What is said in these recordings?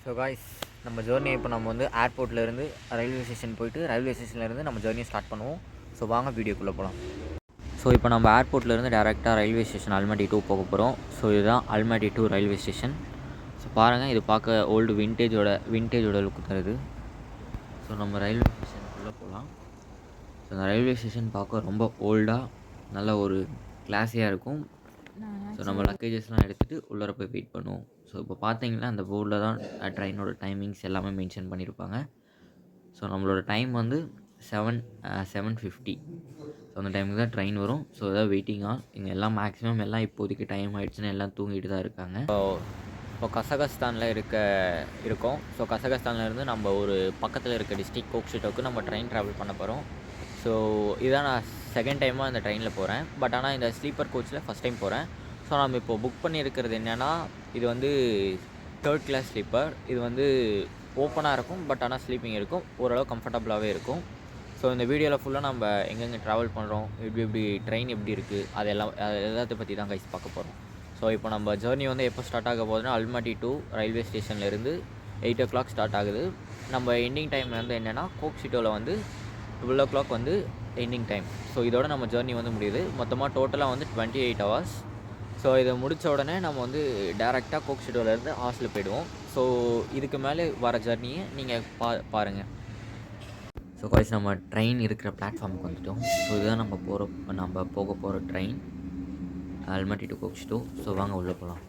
So guys, நம்ம journey இப்போ நம்ம வந்து ஏர்போர்ட்லேருந்து ரயில்வே ஸ்டேஷன் போயிட்டு ரயில்வே ஸ்டேஷன்லேருந்து நம்ம ஜேர்னியை ஸ்டார்ட் பண்ணுவோம். ஸோ வாங்க வீடியோக்குள்ளே போகலாம். ஸோ இப்போ நம்ம ஏர்போர்ட்லேருந்து டேரெக்டாக ரயில்வே ஸ்டேஷன் அல்மாட்டி 2 போக போகிறோம். ஸோ இதுதான் அல்மாட்டி 2 ரயில்வே ஸ்டேஷன். ஸோ பாருங்கள், இது பார்க்க ஓல்டு விண்டேஜோட லுக்கு தருது. ஸோ நம்ம ரயில்வே ஸ்டேஷனுக்குள்ளே போகலாம். ஸோ அந்த ரயில்வே ஸ்டேஷன் பார்க்க ரொம்ப ஓல்டாக நல்ல ஒரு கிளாஸியாக இருக்கும். ஸோ நம்ம லக்கேஜஸ்லாம் எடுத்துகிட்டு உள்ளே போய் வெயிட் பண்ணுவோம். ஸோ இப்போ பார்த்தீங்கன்னா அந்த போர்டில் தான் ட்ரெயினோட டைமிங்ஸ் எல்லாமே மென்ஷன் பண்ணியிருப்பாங்க. ஸோ நம்மளோட டைம் வந்து 7:50. ஸோ அந்த டைமுக்கு தான் ட்ரெயின் வரும். ஸோ ஏதாவது வெயிட்டிங்காக இங்கே எல்லாம் மேக்ஸிமம் எல்லாம் இப்போதைக்கு டைம் ஆகிடுச்சுன்னு எல்லாம் தூங்கிட்டு தான் இருக்காங்க. இப்போ கசகஸ்தானில் இருக்கோம். ஸோ கசகஸ்தான்லேருந்து நம்ம ஒரு பக்கத்தில் இருக்க டிஸ்ட்ரிக்ட் கோக்ஷிட்டோவுக்கு நம்ம ட்ரெயின் ட்ராவல் பண்ண போகிறோம். ஸோ இதான் நான் செகண்ட் டைமாக இந்த ட்ரெயினில் போகிறேன். பட் ஆனால் இந்த ஸ்லீப்பர் கோச்சில் ஃபஸ்ட் டைம் போகிறேன். ஸோ நம்ம இப்போ புக் பண்ணியிருக்கிறது என்னென்னா, இது வந்து 3rd கிளாஸ் ஸ்லீப்பர். இது வந்து ஓப்பனாக இருக்கும், பட் ஆனால் ஸ்லீப்பிங் இருக்கும், ஓரளவு கம்ஃபர்டபுளாகவே இருக்கும். ஸோ இந்த வீடியோவில் ஃபுல்லாக நம்ம எங்கெங்கே ட்ராவல் பண்ணுறோம், எப்படி ட்ரெயின் எப்படி இருக்குது, அது எல்லாத்தை பற்றி தான் கைஸ் பார்க்க போகிறோம். ஸோ இப்போ நம்ம ஜேர்னி வந்து எப்போ ஸ்டார்ட் ஆக போகுதுன்னா, அல்மாட்டி 2 ரயில்வே ஸ்டேஷன்லேருந்து 8 o'clock ஸ்டார்ட் ஆகுது. நம்ம எண்டிங் டைம் வந்து என்னென்னா, கோக்ஷிட்டோவில் வந்து 12 o'clock வந்து எண்டிங் டைம். ஸோ இதோட நம்ம ஜேர்னி வந்து முடியுது. மொத்தமாக டோட்டலாக வந்து 28 hours. ஸோ இதை முடித்த உடனே நம்ம வந்து டேரெக்டாக கோக்ஷிட்டோவிலேருந்து ஹாஸ்டல் போயிடுவோம். ஸோ இதுக்கு மேலே வர ஜர்னியை நீங்கள் பாருங்கள். ஸோ காய்ஸ், நம்ம ட்ரெயின் இருக்கிற பிளாட்ஃபார்முக்கு வந்துவிட்டோம். ஸோ இதுதான் நம்ம போக போகிற ட்ரெயின் அல்மாட்டி டு கோக்ஷிட்டோ. ஸோ வாங்க உள்ளே போகலாம்.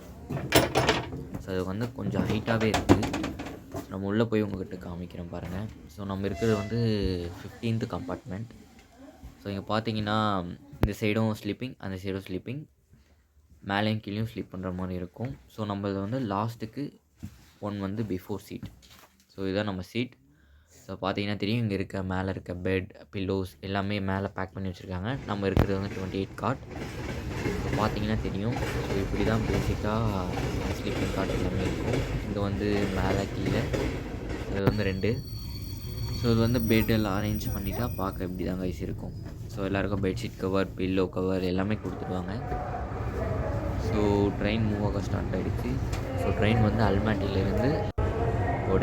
ஸோ அது வந்து கொஞ்சம் ஹைட்டாகவே இருக்குது. நம்ம உள்ளே போய் உங்கள்கிட்ட காமிக்கிறேன் பாருங்கள். ஸோ நம்ம இருக்கிறது வந்து 15th கம்பார்ட்மெண்ட். ஸோ இங்கே பார்த்தீங்கன்னா இந்த சைடும் ஸ்லீப்பிங், அந்த சைடும் ஸ்லீப்பிங், மேலேயும் கீழேயும் ஸ்லீப் பண்ணுற மாதிரி இருக்கும். ஸோ நம்மளது வந்து லாஸ்ட்டுக்கு ஒன் வந்து பிஃபோர் சீட். ஸோ இதுதான் நம்ம சீட். ஸோ பார்த்தீங்கன்னா தெரியும், இங்கே மேலே இருக்க பெட், பில்லோஸ் எல்லாமே மேலே பேக் பண்ணி வச்சுருக்காங்க. நம்ம இருக்கிறது வந்து 28 காட். ஸோ பார்த்தீங்கன்னா தெரியும். ஸோ இப்படி தான் பேசிக்காக ஸ்லீப்பிங் காட் எல்லாமே இருக்கும். இங்கே வந்து மேலே கீழே இது வந்து 2. ஸோ இது வந்து பெட்டெல்லாம் அரேஞ்ச் பண்ணிட்டா பார்க்க இப்படி தான் கைஸ் இருக்கும். ஸோ எல்லாேருக்கும் பெட்ஷீட் கவர், பில்லோ கவர் எல்லாமே கொடுத்துருவாங்க. ஸோ ட்ரெயின் மூவ் ஆக ஸ்டார்ட் ஆகிடுச்சு. ஸோ ட்ரெயின் வந்து அல்மாட்டிலேருந்து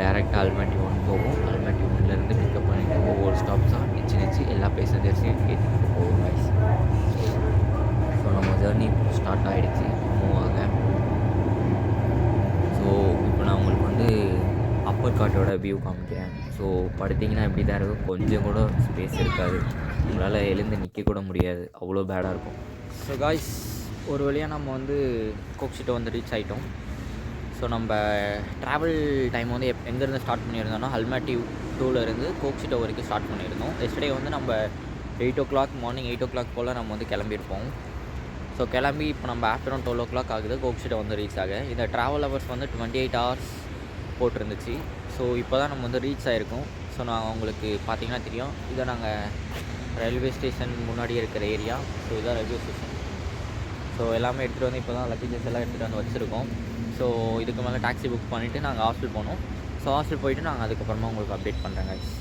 டேரெக்டாக அல்மாட்டி 1 போகும். அல்மாட்டி 1லேருந்து பிக்கப் பண்ணிவிட்டு ஒவ்வொரு ஸ்டாப்ஸாக நிச்சு எல்லா பேசஞ்சர்ஸையும் ஏற்றிட்டு போகும் கைஸ். ஸோ நம்ம ஜர்னி ஸ்டார்ட் ஆகிடுச்சு மூவ் ஆக. ஸோ இப்போ நான் உங்களுக்கு வந்து அப்பர் காட்டோட வியூ காமிக்கிறேன். ஸோ படுத்திங்கன்னா இப்படி தான் இருக்கும், கொஞ்சம் கூட ஸ்பேஸ் இருக்காது, உங்களால் எழுந்து நிற்க கூட முடியாது, அவ்வளோ பேடாக இருக்கும். ஸோ காய்ஸ், ஒரு வழியாக நம்ம வந்து கோக்ஷிட்டோ வந்து ரீச் ஆகிட்டோம். ஸோ நம்ம ட்ராவல் டைம் வந்து எங்கேருந்து ஸ்டார்ட் பண்ணியிருந்தோம்னா, அல்மாட்டி 2லேருந்து கோக்ஷிட்டோ வரைக்கும் ஸ்டார்ட் பண்ணியிருந்தோம். எஸ்டர்டே வந்து நம்ம 8 o'clock மார்னிங் 8 o'clock போல் நம்ம வந்து கிளம்பியிருப்போம். ஸோ கிளம்பி இப்போ நம்ம ஆஃப்டர்நூன் 12 o'clock ஆகுது கோக்ஷிட்டோ வந்து ரீச் ஆக. இந்த ட்ராவல் ஹவர்ஸ் வந்து 28 hours போட்டிருந்துச்சு. ஸோ இப்போ தான் நம்ம வந்து ரீச் ஆகிருக்கோம். ஸோ நான் உங்களுக்கு பார்த்தீங்கன்னா தெரியும், இதை நாங்கள் ரயில்வே ஸ்டேஷன் முன்னாடியே இருக்கிற ஏரியா. ஸோ இதான் ரயில்வே ஸ்டேஷன். ஸோ எல்லாமே எடுத்துகிட்டு வந்து இப்போ தான் லக்கேஜஸ் எல்லாம் எடுத்துகிட்டு வந்து வச்சுருக்கோம். ஸோ இதுக்கு மேலே டாக்ஸி புக் பண்ணிவிட்டு நாங்கள் ஹாஸ்டல் போனோம். ஸோ ஹாஸ்டல் போயிட்டு நாங்கள் அதுக்கப்புறமா உங்களுக்கு அப்டேட் பண்ணுறேன் கைஸ்.